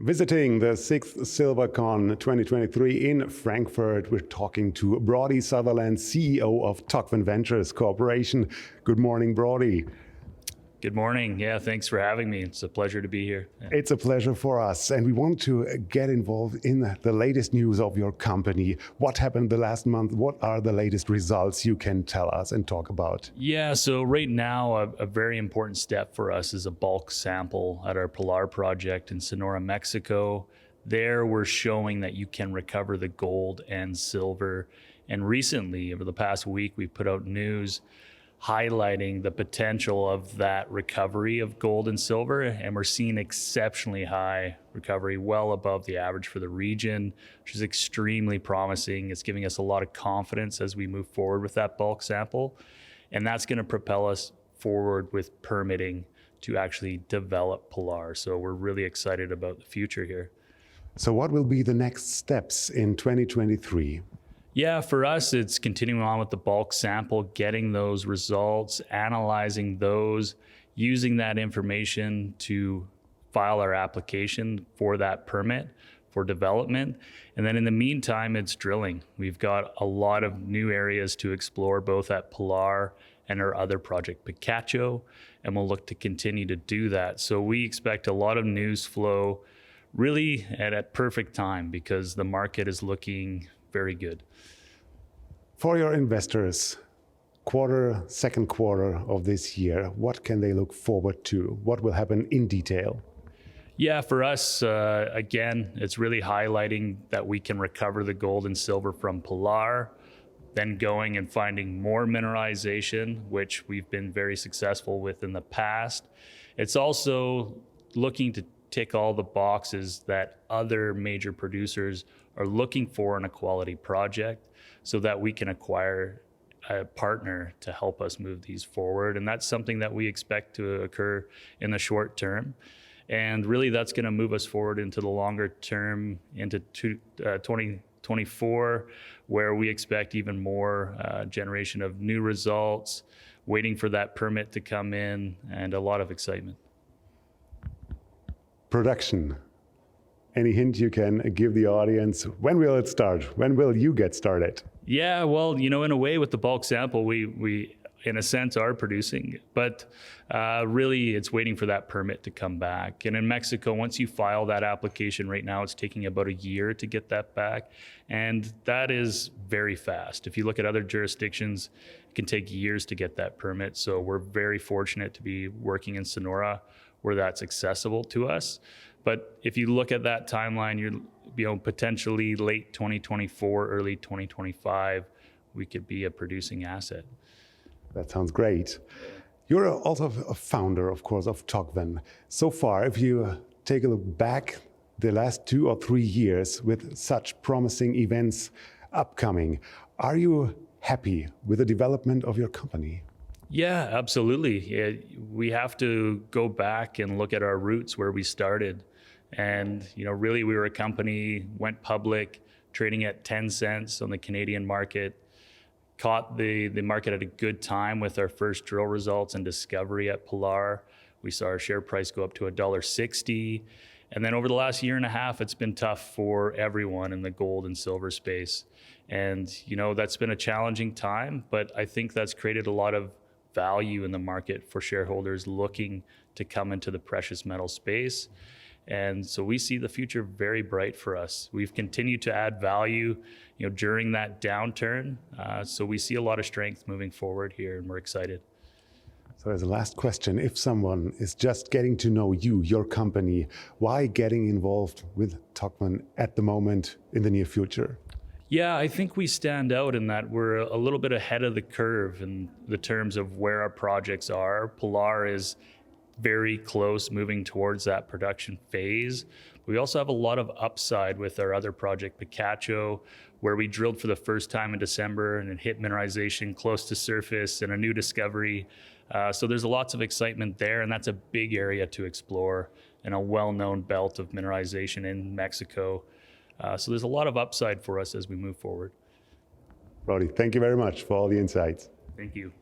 Visiting the 6th SilverCon 2023 in Frankfurt, we're talking to Brodie Sutherland, CEO of Tocvan Ventures Corporation. Good morning, Brodie. Good morning. Yeah, thanks for having me. It's a pleasure to be here. Yeah. It's a pleasure for us, and we want to get involved in the latest news of your company. What happened the last month? What are the latest results you can tell us and talk about? Yeah, so right now, a very important step for us is a bulk sample at our Pilar project in Sonora, Mexico. There, we're showing that you can recover the gold and silver. And recently, over the past week, we put out news highlighting the potential of that recovery of gold and silver, and we're seeing exceptionally high recovery, well above the average for the region, which is extremely promising. It's giving us a lot of confidence as we move forward with that bulk sample, and that's going to propel us forward with permitting to actually develop Pilar. So we're really excited about the future here. So what will be the next steps in 2023? Yeah, for us, it's continuing on with the bulk sample, getting those results, analyzing those, using that information to file our application for that permit for development. And then in the meantime, it's drilling. We've got a lot of new areas to explore, both at Pilar and our other project, Picacho, and we'll look to continue to do that. So we expect a lot of news flow really at a perfect time because the market is looking very good. For your investors, second quarter of this year, what can they look forward to? What will happen in detail? Yeah, for us, again, it's really highlighting that we can recover the gold and silver from Pilar, then going and finding more mineralization, which we've been very successful with in the past. It's also looking to tick all the boxes that other major producers are looking for in a quality project so that we can acquire a partner to help us move these forward. And that's something that we expect to occur in the short term. And really that's going to move us forward into the longer term, into 2024, where we expect even more generation of new results, waiting for that permit to come in, and a lot of excitement. Production. Any hint you can give the audience? When will it start? When will you get started? Yeah, well, in a way with the bulk sample, we in a sense are producing, but really it's waiting for that permit to come back. And in Mexico, once you file that application right now, it's taking about a year to get that back. And that is very fast. If you look at other jurisdictions, it can take years to get that permit. So we're very fortunate to be working in Sonora where that's accessible to us. But if you look at that timeline, you're potentially late 2024, early 2025, we could be a producing asset. That sounds great. You're also a founder, of course, of Tocvan. So far, if you take a look back the last 2 or 3 years with such promising events upcoming, are you happy with the development of your company? Yeah, absolutely. Yeah, we have to go back and look at our roots where we started. And, really we were a company, went public, trading at 10 cents on the Canadian market, caught the market at a good time with our first drill results and discovery at Pilar. We saw our share price go up to $1.60. And then over the last year and a half, it's been tough for everyone in the gold and silver space. And, that's been a challenging time, but I think that's created a lot of value in the market for shareholders looking to come into the precious metal space. And so we see the future very bright for us. We've continued to add value, during that downturn. So we see a lot of strength moving forward here, and we're excited. So as a last question, if someone is just getting to know you, your company, why getting involved with Tocvan at the moment in the near future? Yeah, I think we stand out in that we're a little bit ahead of the curve in the terms of where our projects are. Pilar is very close, moving towards that production phase. We also have a lot of upside with our other project, Picacho, where we drilled for the first time in December and it hit mineralization close to surface and a new discovery. So there's lots of excitement there, and that's a big area to explore in a well-known belt of mineralization in Mexico. So there's a lot of upside for us as we move forward. Brodie, thank you very much for all the insights. Thank you.